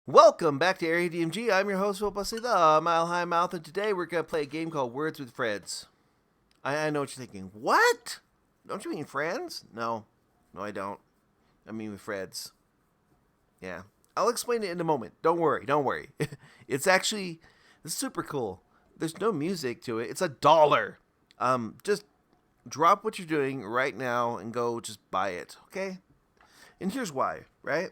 Welcome back to Area DMG. I'm your host, Will Bussy, the Mile High Mouth, and today we're going to play a game called Words with Freds. I know what you're thinking. What? Don't you mean friends? No. No, I don't. I mean with Freds. Yeah. I'll explain it in a moment. Don't worry. It's super cool. There's no music to it. It's $1. Just drop what you're doing right now and go just buy it, okay? And here's why, right?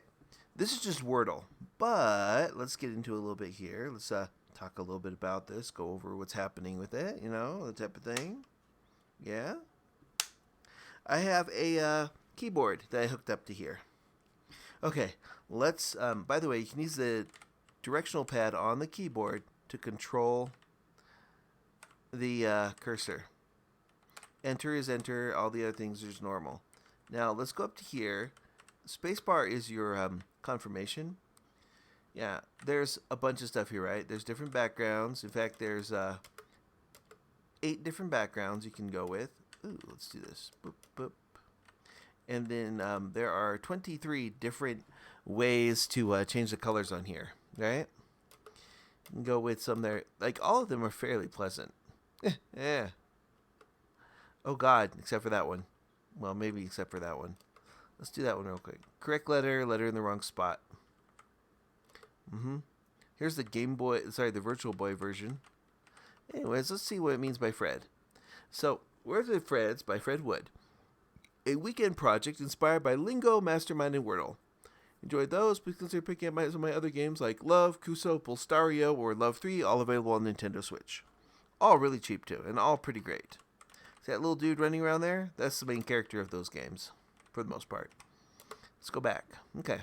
This is just Wordle. But let's get into a little bit here. Let's talk a little bit about this, go over what's happening with it, the type of thing. Yeah. I have a keyboard that I hooked up to here. Okay, let's, by the way, you can use the directional pad on the keyboard to control the cursor. Enter is enter, all the other things are just normal. Now, let's go up to here. Spacebar is your confirmation. Yeah, there's a bunch of stuff here, right? There's different backgrounds. In fact, there's 8 different backgrounds you can go with. Ooh, let's do this. Boop, boop. And then there are 23 different ways to change the colors on here, right? You can go with some there. Like, all of them are fairly pleasant. Yeah. Oh, God, except for that one. Well, maybe except for that one. Let's do that one real quick. Correct letter in the wrong spot. Here's the the Virtual Boy version. Anyways, let's see what it means by Fred. So, Words with Freds by Fred Wood. A weekend project inspired by Lingo, Mastermind, and Wordle. Enjoyed those? Please consider picking up some of my other games like Love, Kuso, Polstario, or Love 3, all available on Nintendo Switch. All really cheap too, and all pretty great. See that little dude running around there? That's the main character of those games, for the most part. Let's go back. Okay.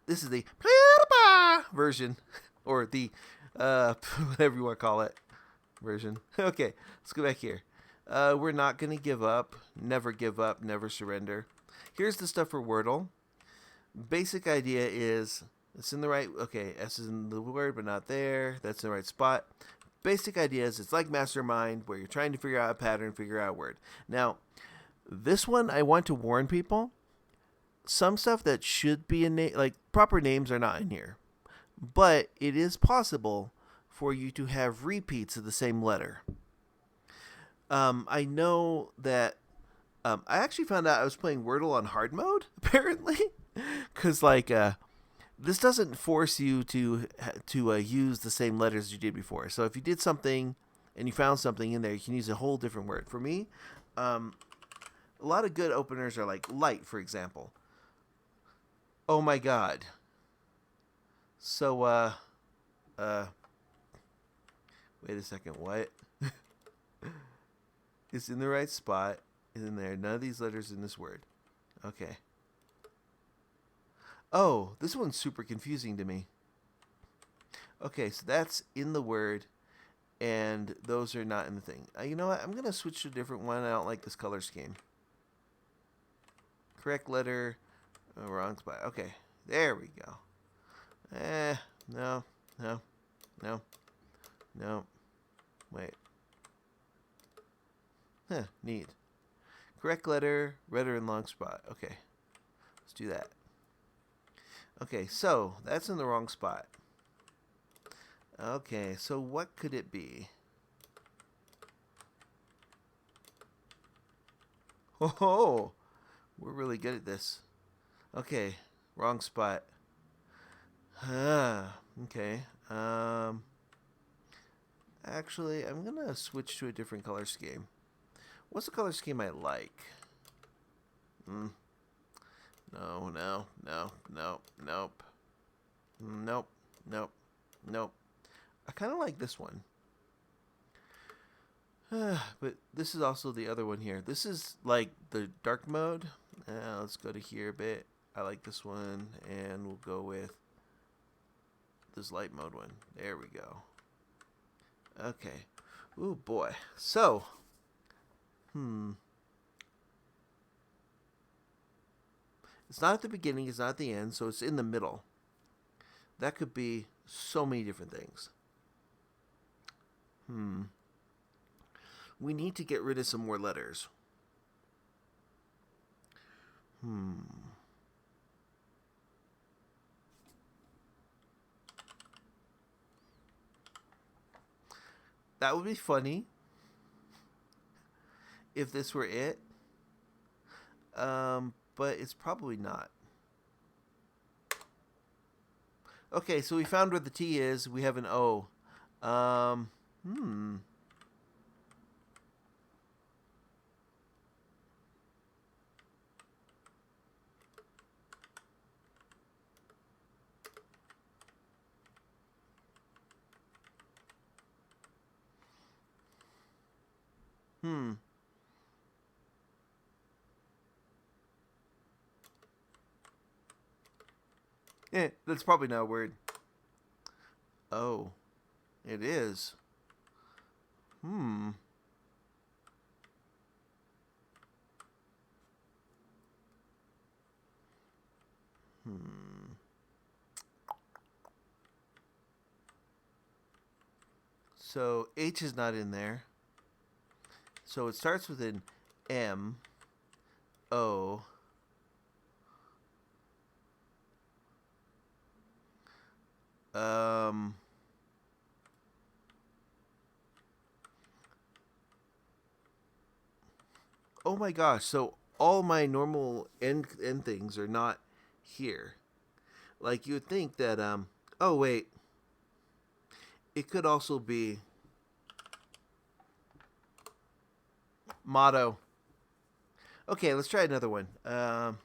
This is the version, or the, whatever you want to call it, version. Okay, let's go back here. We're not going to give up, never surrender. Here's the stuff for Wordle. Basic idea is, it's in the right, okay, S is in the word, but not there. That's in the right spot. Basic idea is, it's like Mastermind, where you're trying to figure out a pattern, figure out a word. Now, this one, I want to warn people, some stuff that should be in like proper names are not in here, but it is possible for you to have repeats of the same letter. I know that I actually found out I was playing Wordle on hard mode apparently, because this doesn't force you to use the same letters you did before. So if you did something and you found something in there, you can use a whole different word. For me, a lot of good openers are like light, for example. Oh my God. So, wait a second, what? It's in the right spot. It's in there. None of these letters in this word. Okay. Oh, this one's super confusing to me. Okay, so that's in the word, and those are not in the thing. You know what? I'm going to switch to a different one. I don't like this color scheme. Correct letter. Oh, wrong spot. Okay, there we go. No. Wait. Neat. Correct letter, redder in long spot. Okay, let's do that. Okay, so that's in the wrong spot. Okay, so what could it be? Oh, we're really good at this. Okay, wrong spot. Okay. Actually, I'm gonna switch to a different color scheme. What's the color scheme I like? No. Nope. I kind of like this one. But this is also the other one here. This is like the dark mode. Let's go to here a bit. I like this one, and we'll go with this light mode one. There we go. Okay. Ooh, boy. So, it's not at the beginning, it's not at the end, so it's in the middle. That could be so many different things. We need to get rid of some more letters. That would be funny if this were it. But it's probably not. Okay, so we found where the T is. We have an O. Um, hmm. Hmm. That's probably not a word. Oh, it is. Hmm. Hmm. So H is not in there. So it starts with an M, O. Um. Oh my gosh! So all my normal end things are not here. Like you would think that. Oh wait. It could also be motto. Okay, let's try another one. Wow.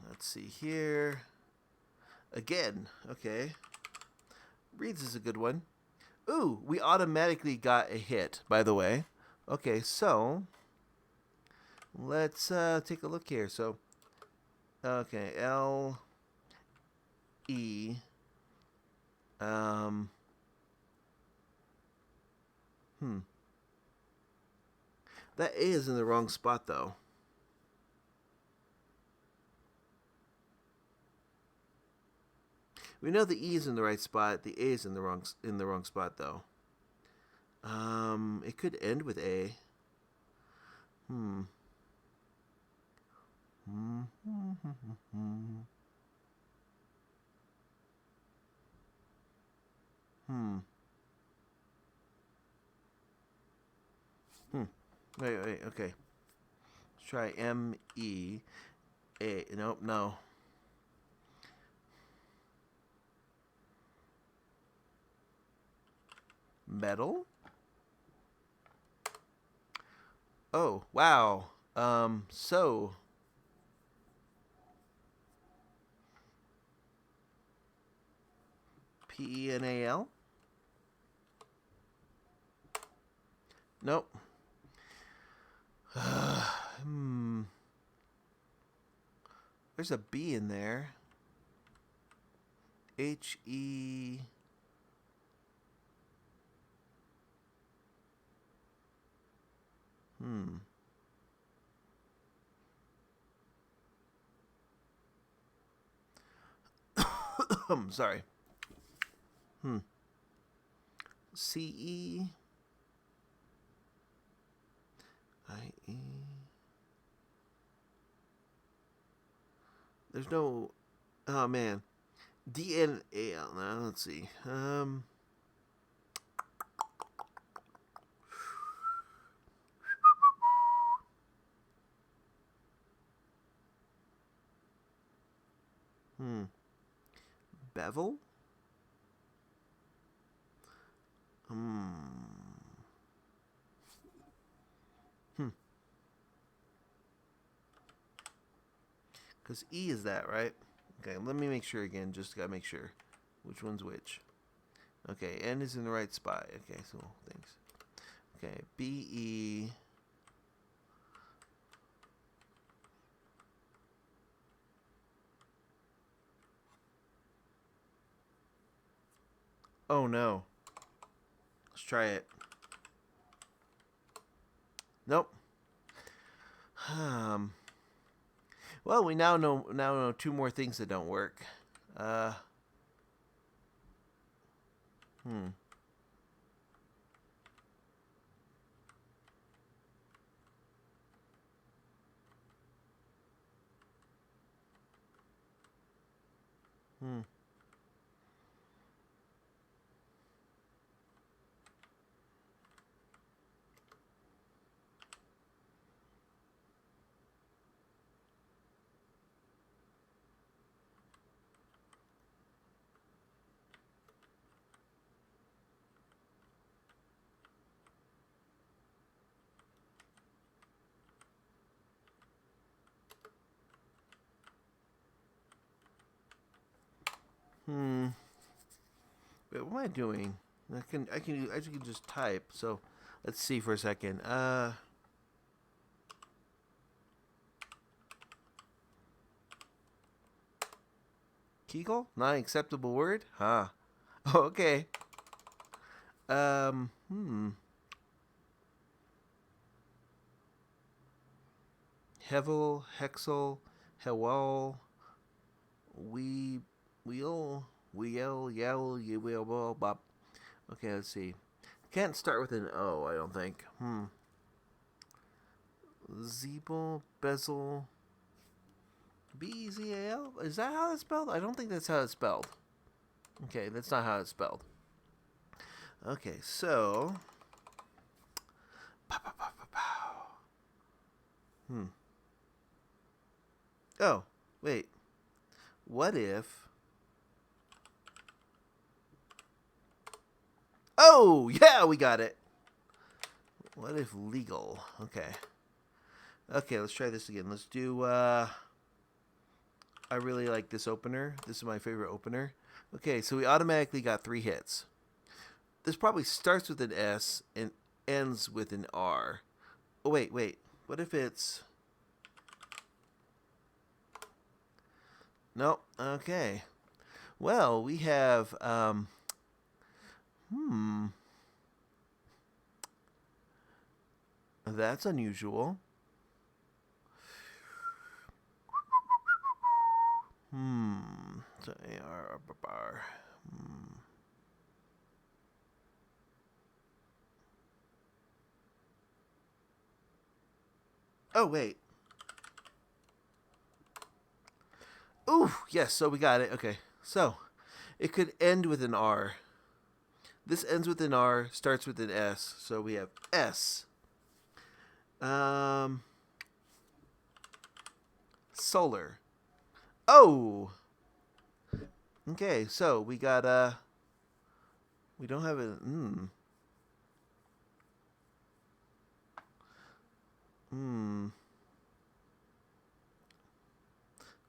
Let's see here. Again. Okay. Reads is a good one. Ooh, we automatically got a hit, by the way. Okay, so let's take a look here. So, okay, L E. Um. Hmm. That A is in the wrong spot, though. We know the E is in the right spot. The A is in the wrong spot, though. It could end with A. Hmm. Hmm. Hmm. Hmm. Wait. Okay. Let's try M E A. Nope. No. Metal. Oh wow. So Penal. Nope. Hmm. There's a B in there. He. Hmm. I'm sorry. Hmm. CE. IE. There's no. Oh man. DNAL. Now let's see. Hmm. Bevel. Hmm. Hmm. Because E is that, right? Okay, let me make sure again. Just gotta make sure. Which one's which? Okay, N is in the right spot. Okay, so thanks. Okay, BE. Oh no. Let's try it. Nope. Um. Well, we now know two more things that don't work. Uh. Hmm. Hmm. Hmm. Wait, what am I doing? I can just type. So, let's see for a second. Kegel? Not an acceptable word? Huh. Okay. Hmm. Hevel, Hexel, Hewel, we, Wheel, Yell, you will, bop. Okay, let's see. Can't start with an O, I don't think. Zeeble, Bezel, Bezal? Is that how it's spelled? I don't think that's how it's spelled. Okay, that's not how it's spelled. Okay, so. Pow, pow, pow, pow, pow. Oh, wait. What if. Oh, yeah, we got it. What if legal? Okay. Okay, let's try this again. Let's do, I really like this opener. This is my favorite opener. Okay, so we automatically got 3 hits. This probably starts with an S and ends with an R. Oh, wait. What if it's... Nope. Okay. Well, we have, That's unusual. So AR, bar. Oh, wait. Ooh, yes, so we got it. Okay. So, it could end with an R. This ends with an R, starts with an S. So we have S. Solar. Oh! Okay, so we got, we don't have a,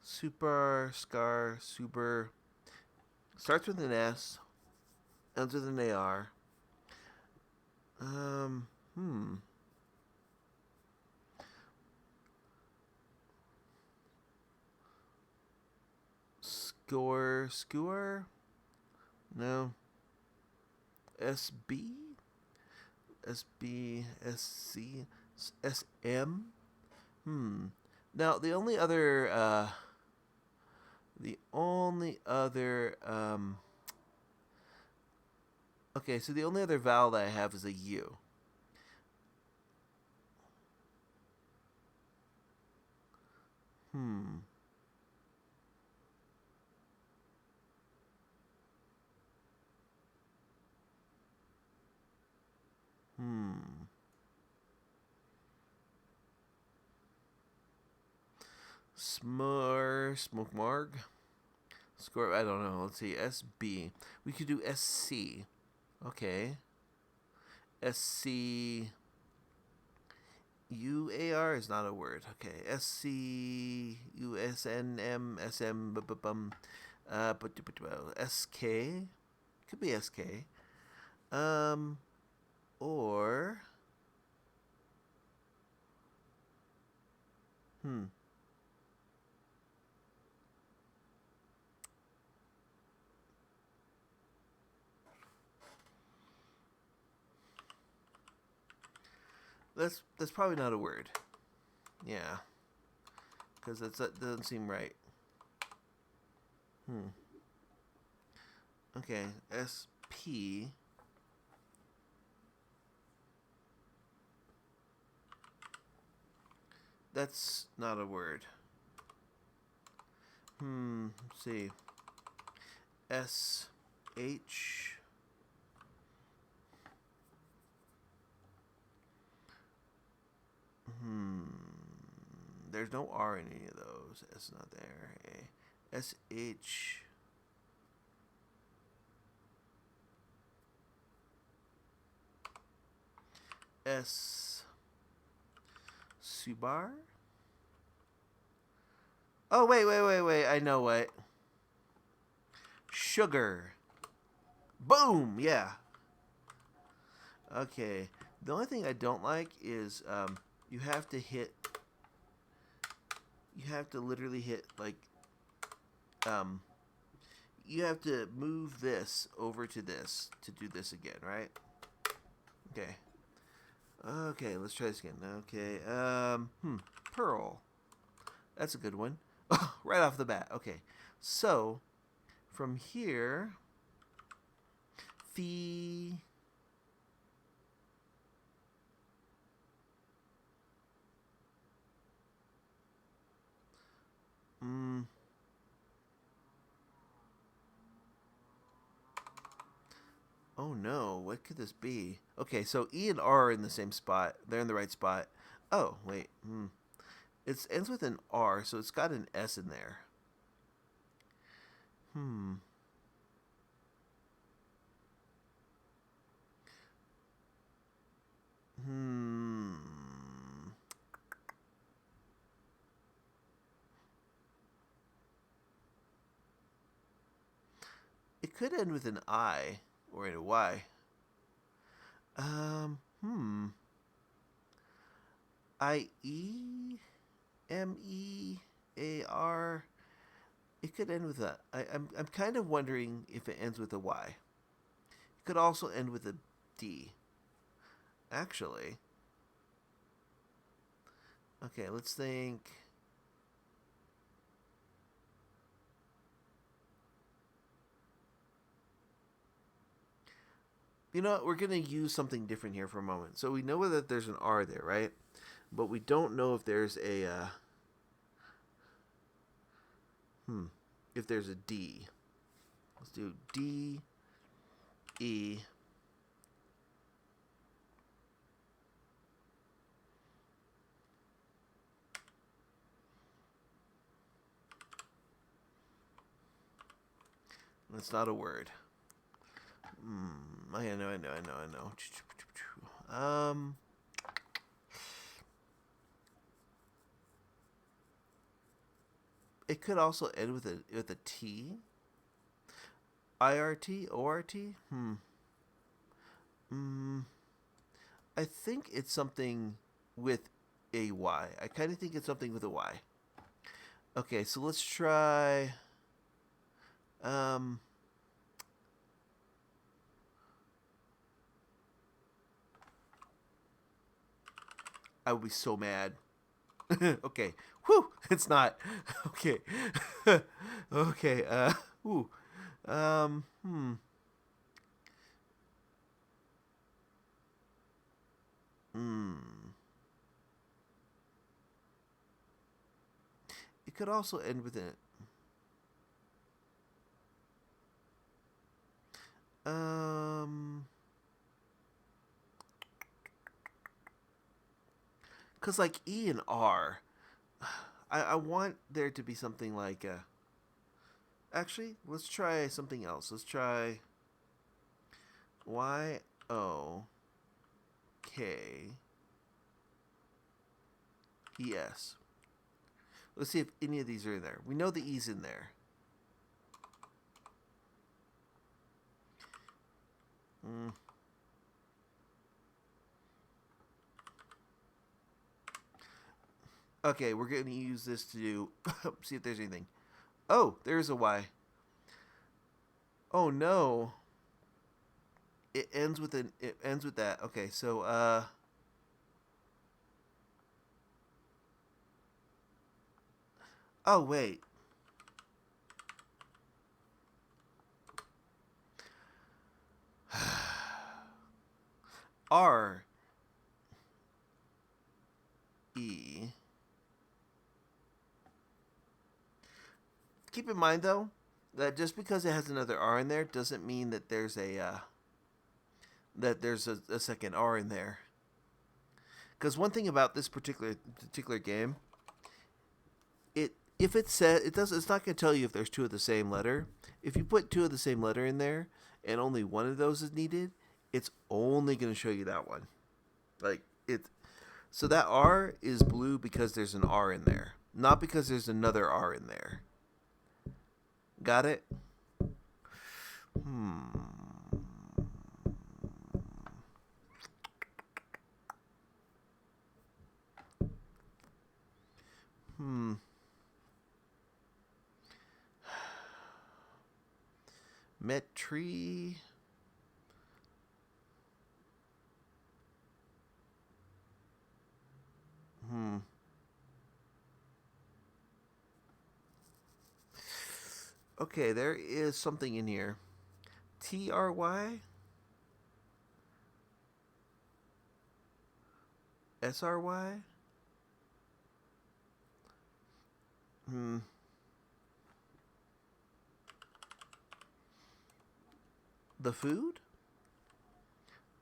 Super, Scar, Super. Starts with an S, ends with an AR. Skewer? No. SB? SB, SC, SM? Now, the only other, okay, so the only other vowel that I have is a U. Smoke marg? Score, I don't know. Let's see. SB. We could do SC. Okay. SC. UAR is not a word. Okay. SC. USNM. SM. SK. Could be SK. Or. That's probably not a word. Yeah. Because that doesn't seem right. Okay. SP. That's not a word. Let's see. SH. There's no R in any of those. S not there. SH. S. Subar? Oh, wait. I know what. Sugar. Boom! Yeah. Okay. The only thing I don't like is you have to hit. You have to literally hit like. You have to move this over to this to do this again, right? Okay. Okay, let's try this again. Okay. Pearl. That's a good one. Right off the bat. Okay. So, from here, fee. Oh no, what could this be? Okay, so E and R are in the same spot. They're in the right spot. Oh, wait. It ends with an R, so it's got an S in there. Hmm. Hmm. It could end with an I or a Y. Hmm. IEMEAR. It could end with a. I'm kind of wondering if it ends with a Y. It could also end with a D. Actually. Okay, let's think. You know what? We're going to use something different here for a moment. So we know that there's an R there, right? But we don't know if there's a if there's a D. Let's do D E. That's not a word. I know. It could also end with a T. IRT, ORT. I think it's something with a Y. I kind of think it's something with a Y. Okay, so let's try. I would be so mad. Okay. Whew. It's not. Okay. Okay. Ooh. Hmm. It could also end with it. Cause like E and R, I want there to be something like actually, let's try something else. Let's try YOKES. Let's see if any of these are in there. We know the E's in there. Okay, we're going to use this to do see if there's anything. Oh, there's a Y. Oh no. It ends with that. Okay, so oh wait. R E. Keep in mind though that just because it has another R in there doesn't mean that there's a second R in there. Because one thing about this particular game, if it says it's not going to tell you if there's two of the same letter. If you put two of the same letter in there and only one of those is needed, it's only going to show you that one. Like it. So that R is blue because there's an R in there, not because there's another R in there. Got it? Hmm. Hmm. Met tree. Hmm. Okay, there is something in here. TRY? SRY? Hmm. The food?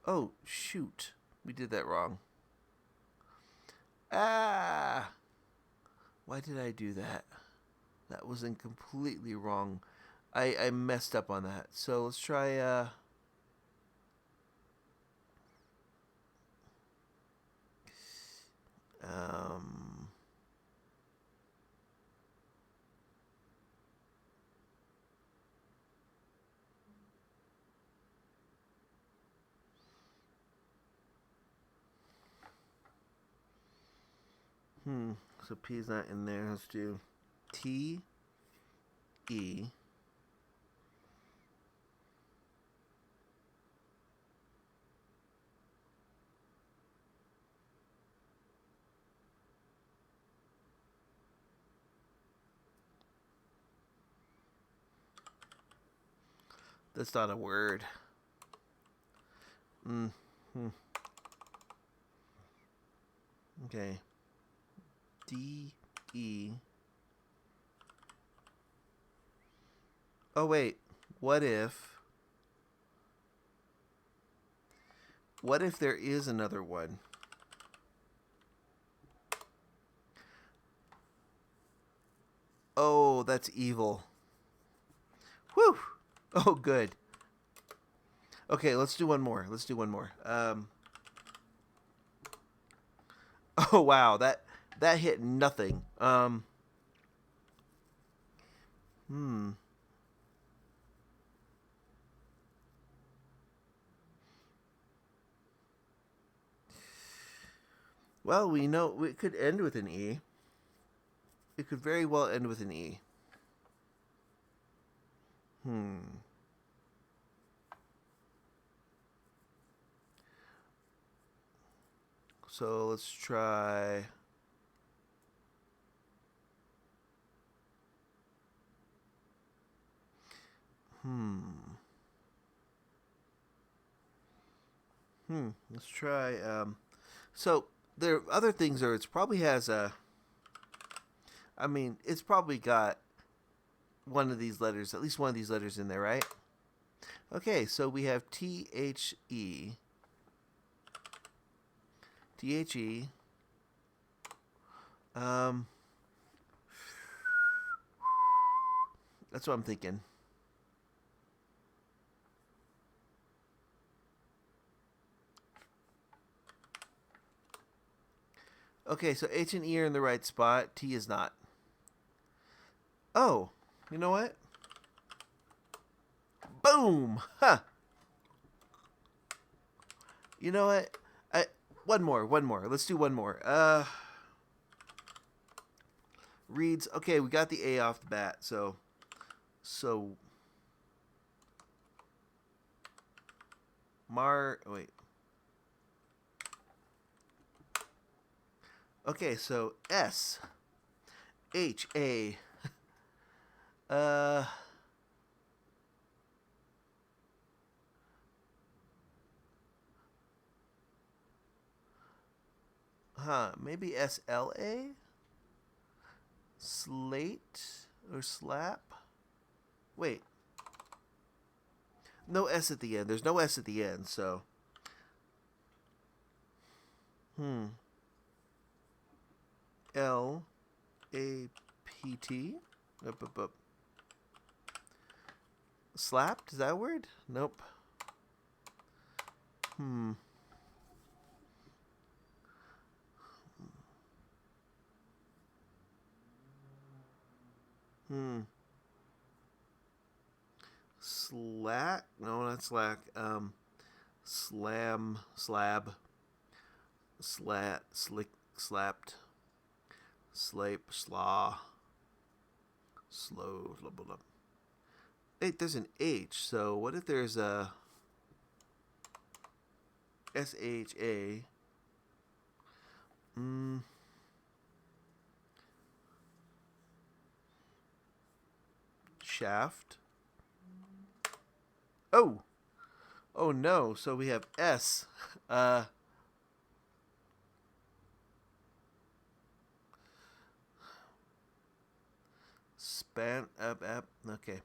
Oh, shoot. We did that wrong. Ah! Why did I do that? That wasn't completely wrong. I messed up on that. So let's try, um, so P is not in there. Let's do T, E. That's not a word. Mm. Hmm. Okay. D, E. Oh, wait. What if... What if there is another one? Oh, that's evil. Whew. Oh, good. Okay, let's do one more. Let's do one more. Oh, wow. That hit nothing. Hmm. Well, we know it could end with an E. It could very well end with an E. Hmm. So let's try... Let's try... So there other things are... It's probably has a... I mean, it's probably got one of these letters, at least one of these letters in there, right? Okay, so we have THE. THE. Um, that's what I'm thinking. Okay, so H and E are in the right spot. T is not. Oh, you know what? Boom! Huh. You know what? One more, one more. Let's do one more. Reads. Okay, we got the A off the bat. So Wait. Okay, so SHA. Uh. Maybe SLA? Slate or slap? Wait. No S at the end. There's no S at the end, so. Hmm. LAPT? Up, up, up. Slapped? Is that a word? Nope. Hmm. Hmm. Slack? No, not slack. Slam, slab, slat, slick, slapped, slape, slaw, slow, blah, blah, blah. Hey, there's an H, so what if there's a SHA? Shaft. Oh! Oh no, so we have S. Span up, okay.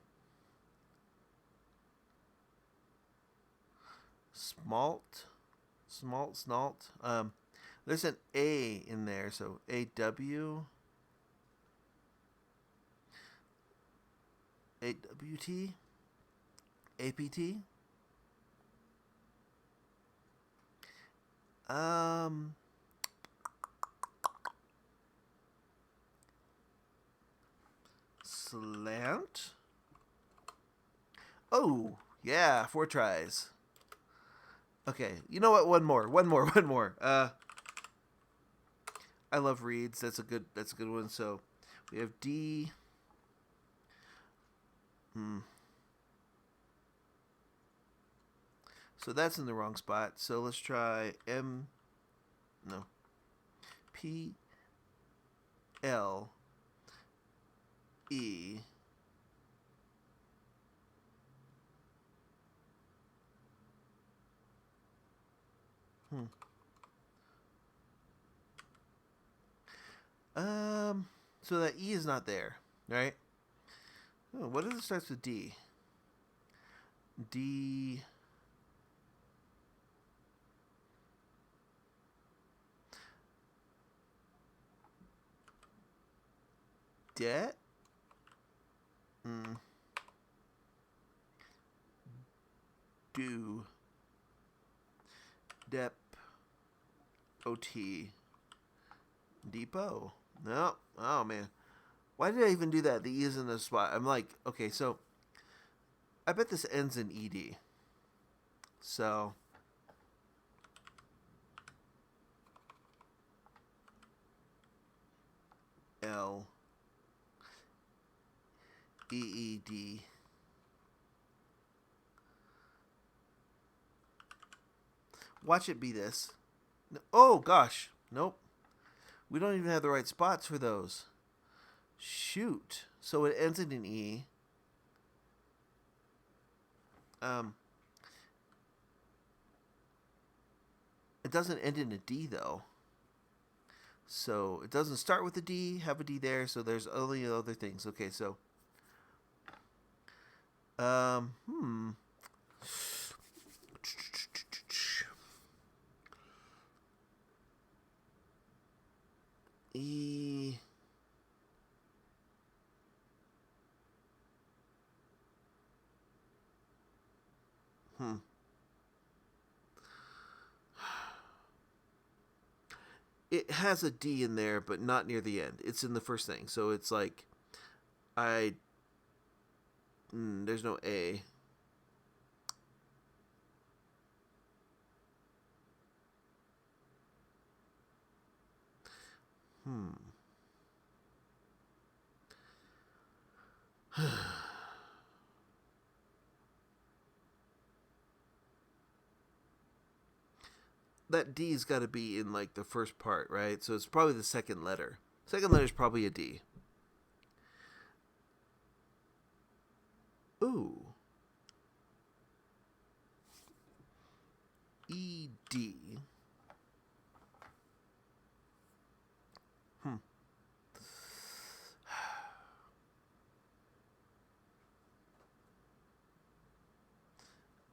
Smalt. There's an A in there, so AW. AWT? APT? Slant? Oh, yeah, 4 tries. Okay, you know what? One more. I love reads. That's a good one. So we have D. So that's in the wrong spot. So let's try M. No. P. L. E. So that E is not there, right? Oh, what if it starts with D? D. Debt? Do. Dep. OT. Depot. No. Oh, man. Why did I even do that? The E is in the spot. I'm like, okay, so I bet this ends in ED. So L. EED. Watch it be this. Oh, gosh. Nope. We don't even have the right spots for those. Shoot. So it ends in an E. It doesn't end in a D, though. So it doesn't start with a D, have a D there, so there's only other things. Okay, so E. It has a D in there, but not near the end. It's in the first thing, so it's like there's no A. That D's got to be in like the first part, right? So it's probably the second letter. Second letter is probably a D. Ooh. ED.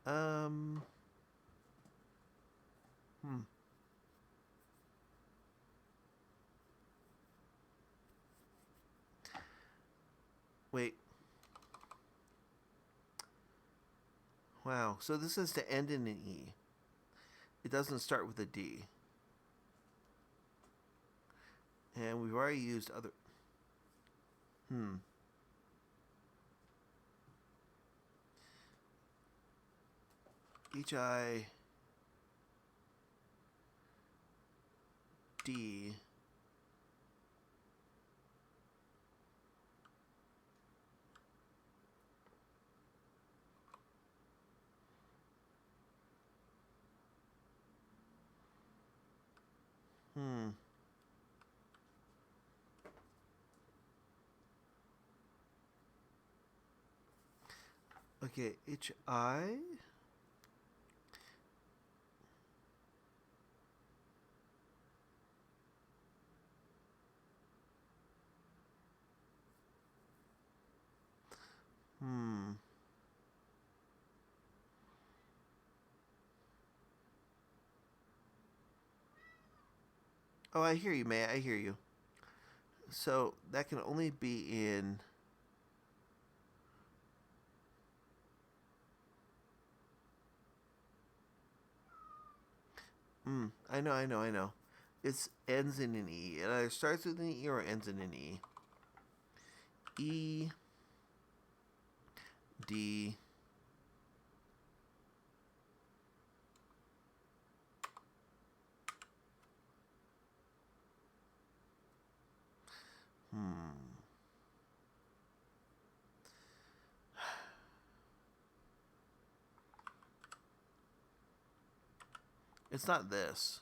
Um. Wait. Wow. So this is to end in an E. It doesn't start with a D. And we've already used other. H-I... D... Okay, H-I... Oh, I hear you, May. I hear you. So that can only be in... I know. It ends in an E. It either starts with an E or ends in an E. E... D... It's not this.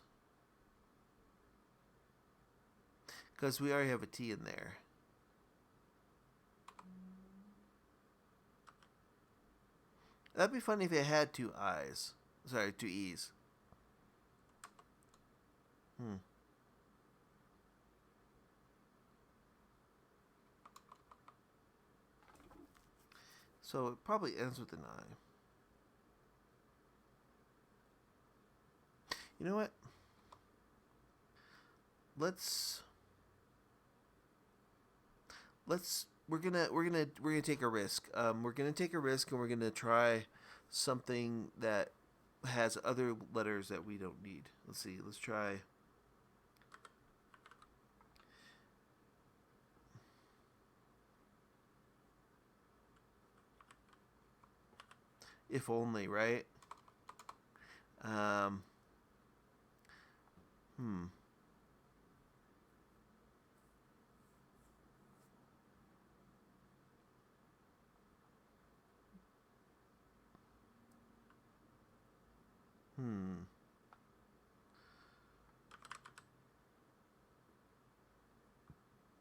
Because we already have a T in there. That'd be funny if it had two I's. Sorry, two E's. So it probably ends with an I. You know what? We're gonna take a risk. We're gonna take a risk, and we're gonna try something that has other letters that we don't need. Let's see. Let's try. If only, right? Um. Hmm. Hmm.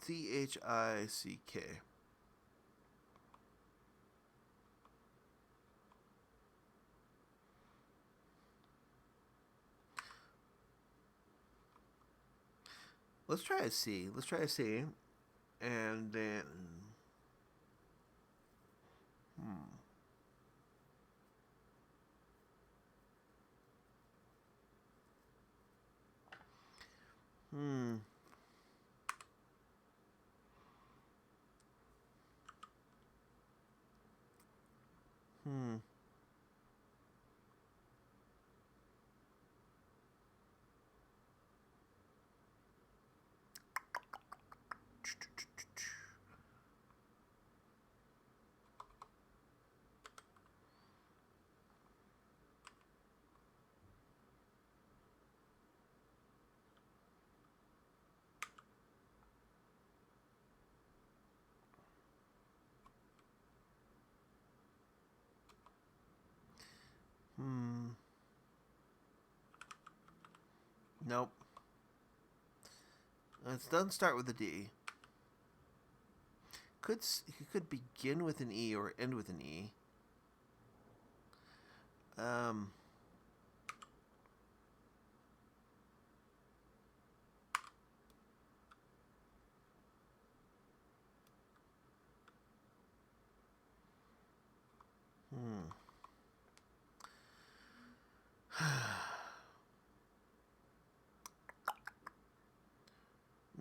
Chick. Let's try a C. Let's try a C. And then... Hmm. Hmm. Hmm. Hmm. Nope. It doesn't start with a D. It could begin with an E or end with an E. Um. Hmm.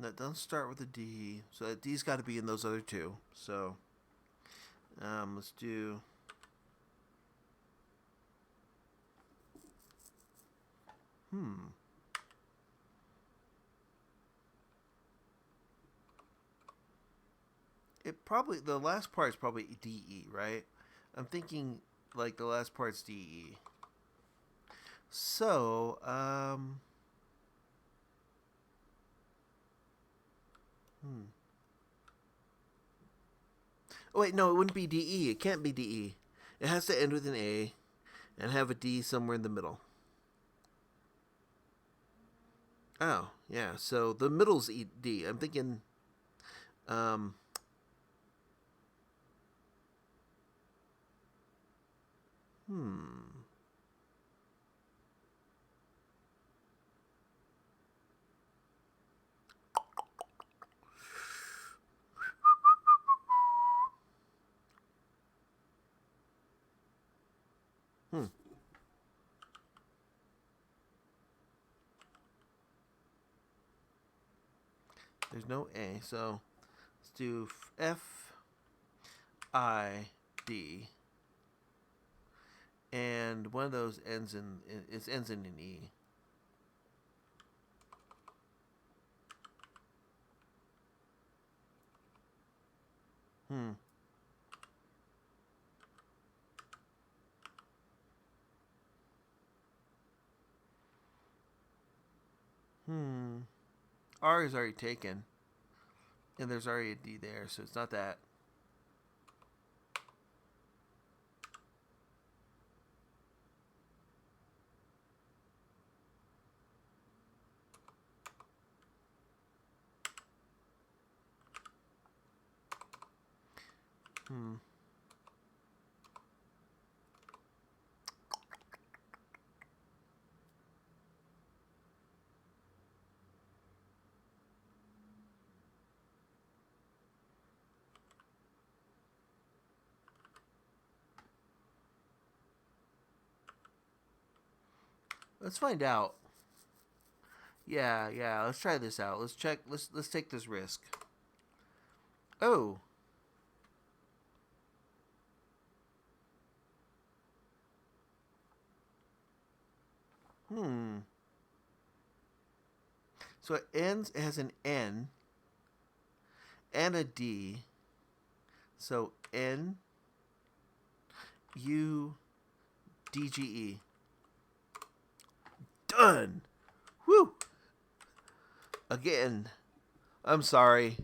That doesn't start with a D, so that D's got to be in those other two. So, let's do. Hmm. The last part is probably DE, right? I'm thinking like the last part's DE. So, oh wait, no, it wouldn't be DE. It can't be DE. It has to end with an A and have a D somewhere in the middle. Oh, yeah. So the middle's D. I'm thinking, um, hmm. Hmm. There's no A, so let's do FID, and one of those ends in it ends in an E. Hmm. Hmm. R is already taken, and there's already a D there, so it's not that. Hmm. Let's find out. Yeah, yeah. Let's try this out. Let's check. Let's take this risk. Oh. Hmm. So it ends. It has an N and a D. So N U D G E. Done. Woo. Again. I'm sorry.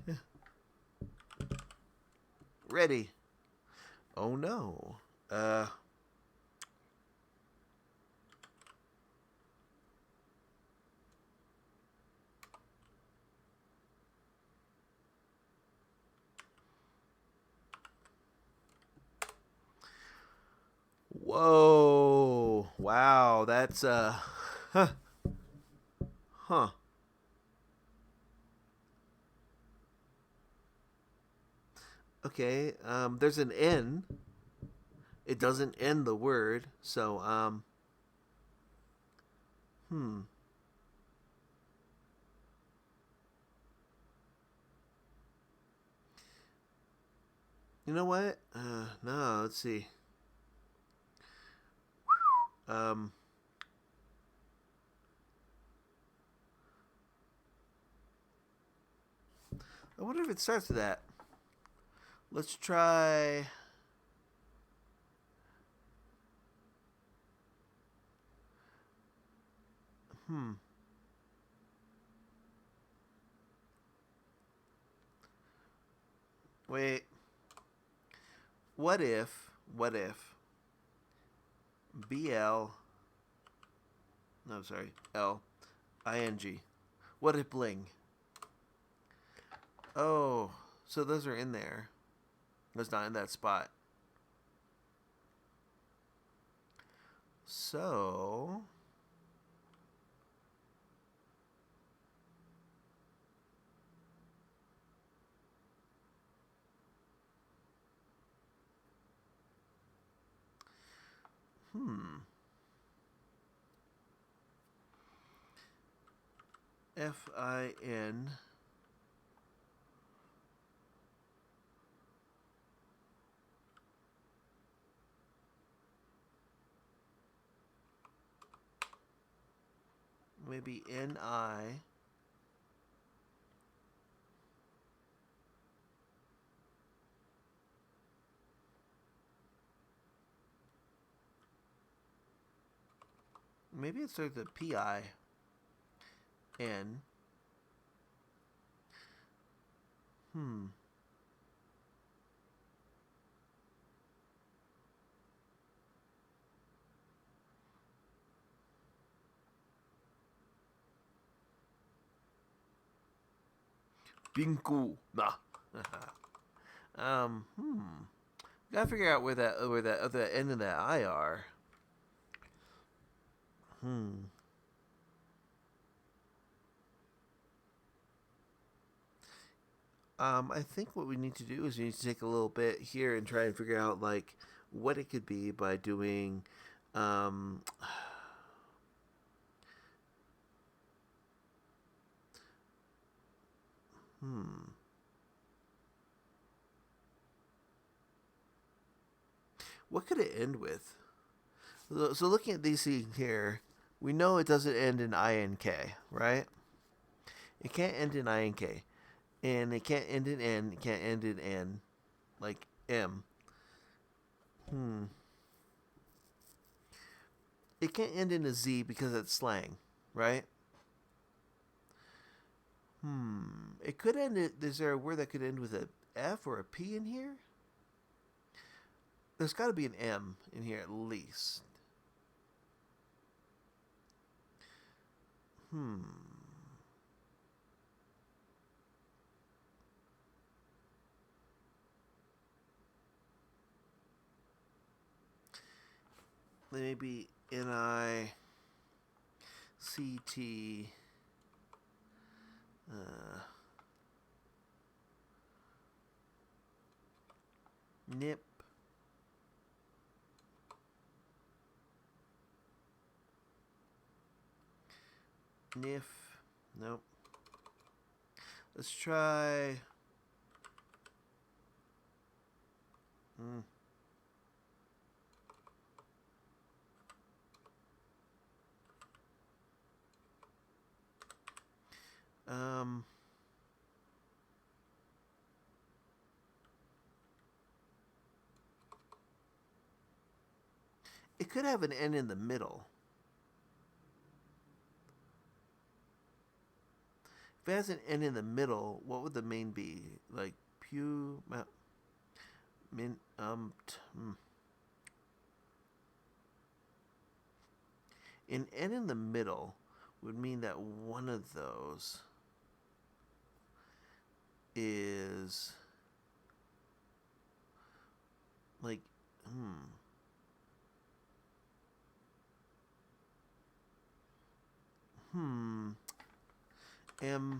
Ready. Oh no. Uh. Whoa. Wow. That's Huh. Huh. Okay. There's an N. It doesn't end the word. So Hmm. You know what? No. Let's see. Um. I wonder if it starts with that. Let's try. Hmm. Wait. What if? What if? BL. No, sorry. LING. What if bling? Oh, so those are in there. That's not in that spot. So, hmm. FIN. Maybe NI. Maybe it's like the PIN. Hmm. Binku. Nah. Hmm. Gotta figure out where that other end of that I are. Hmm. I think what we need to do is we need to take a little bit here and try and figure out like what it could be by doing. Um, hmm. What could it end with? So looking at these here, we know it doesn't end in INK, right? It can't end in INK, and it can't end in N. It can't end in N, like M. Hmm. It can't end in a Z because it's slang, right? Hmm. It could end. Is there a word that could end with a F or a P in here? There's got to be an M in here at least. Hmm. Maybe NICT. Uh, Nip. Nif. Nope. Let's try. Hmm. Um. It could have an N in the middle. If it has an N in the middle, what would the main be? Like pew, min, An N in the middle would mean that one of those is like, hmm. Hmm. MINK.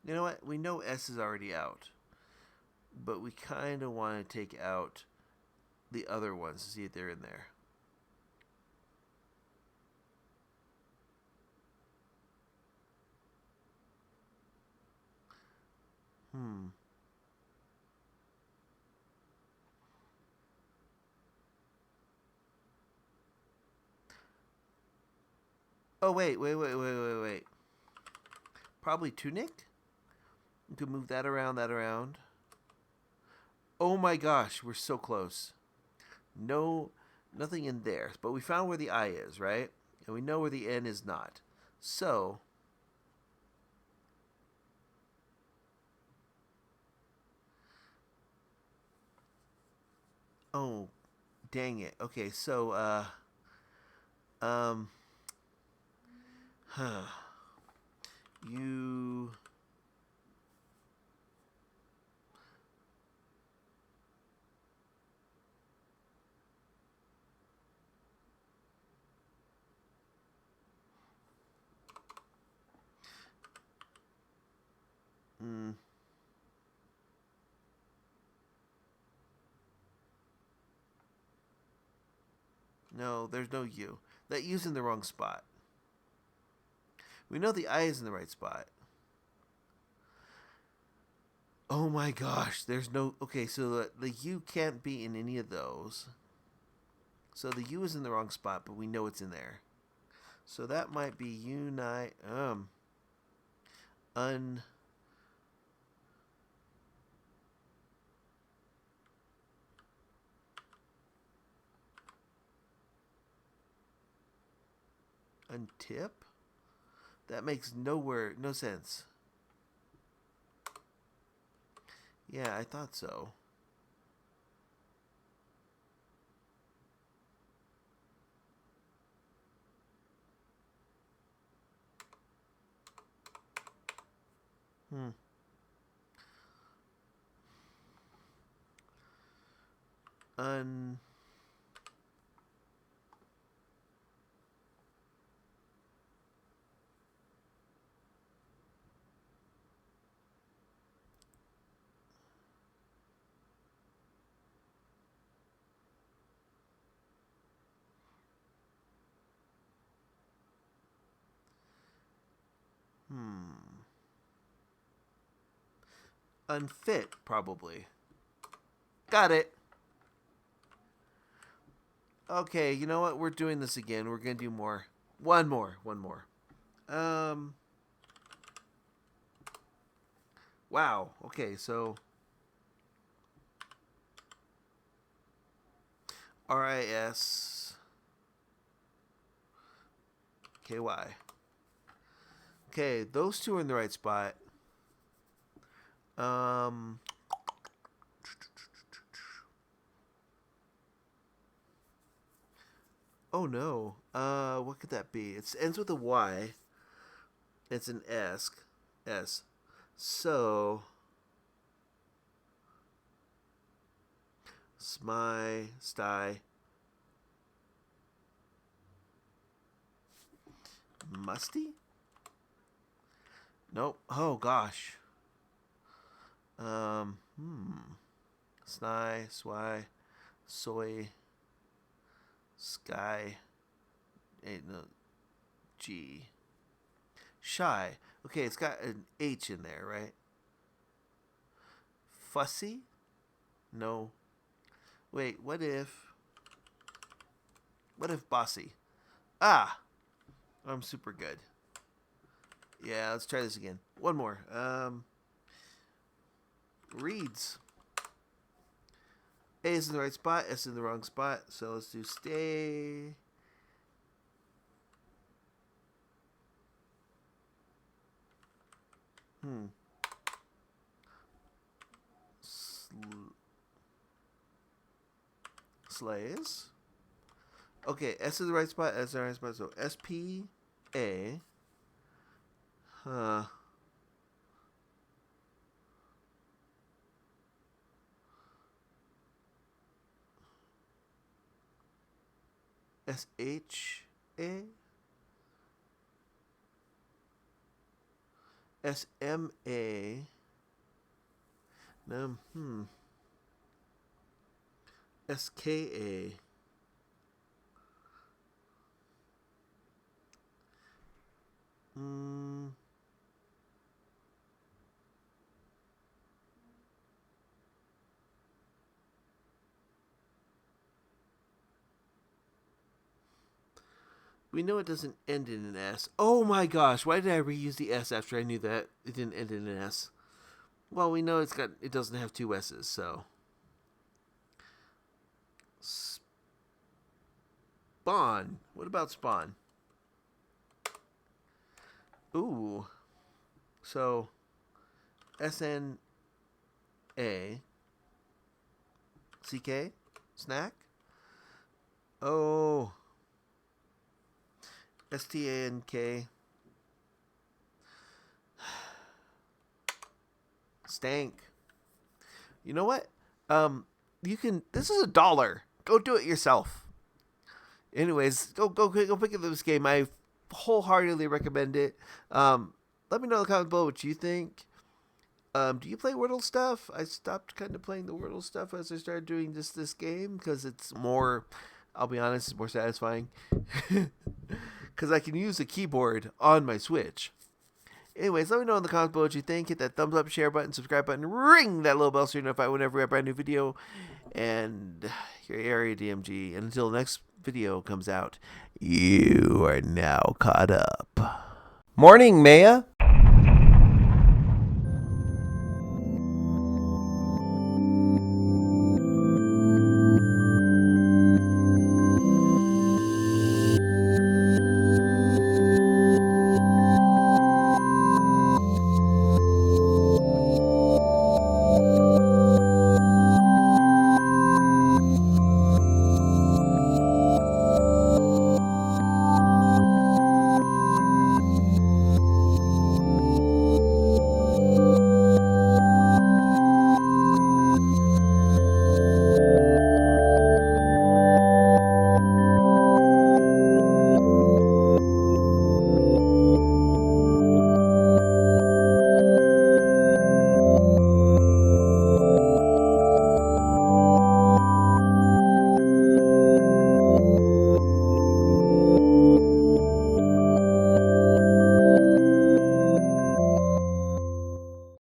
You know what? We know S is already out, but we kind of want to take out the other ones to see if they're in there. Hmm. Oh wait. Probably tunic. We could move that around, that around. Oh my gosh, we're so close. No, nothing in there. But we found where the I is, right? And we know where the N is not. So, oh, dang it. Okay, so, um, huh. You, mm, no, there's no U. That U's in the wrong spot. We know the I is in the right spot. Oh my gosh, there's no. Okay, so the U can't be in any of those. So the U is in the wrong spot, but we know it's in there. So that might be unite. Untip. That makes no sense. Yeah, I thought so. Hmm. Un. Hmm. Unfit, probably. Got it. Okay, you know what? We're doing this again. We're gonna do more. One more. Wow. Okay, so RISKY. Okay, those two are in the right spot. Um. Oh no. What could that be? It ends with a Y. It's an S. S. So. Sty. Musty? Nope. Oh gosh. Um. Sny. Swy. Soy. Sky. No. G. Shy. Okay, it's got an H in there, right? Fussy? No. Wait, what if bossy? Ah! I'm super good. Yeah, let's try this again. One more. Reads. A is in the right spot, S is in the wrong spot. So let's do stay. Slays. Okay, S is the right spot, S is the right spot. So SPA. Huh. SHA. SMA. No, SKA. We know it doesn't end in an S. Oh my gosh, why did I reuse the S after I knew that it didn't end in an S? Well, we know it doesn't have two S's, so. Spawn. What about spawn? Ooh. So SNA CK snack. Oh. STANK. Stank. You know what? You can. This is $1. Go do it yourself. Anyways, go pick up this game. I wholeheartedly recommend it. Let me know in the comments below what you think. Do you play Wordle stuff? I stopped kind of playing the Wordle stuff as I started doing this game because it's more. I'll be honest, it's more satisfying because I can use a keyboard on my Switch. Anyways, let me know in the comments below what you think. Hit that thumbs up, share button, subscribe button, ring that little bell so you're notified whenever we have a brand new video. And your area DMG. And until the next video comes out, you are now caught up. Morning, Maya.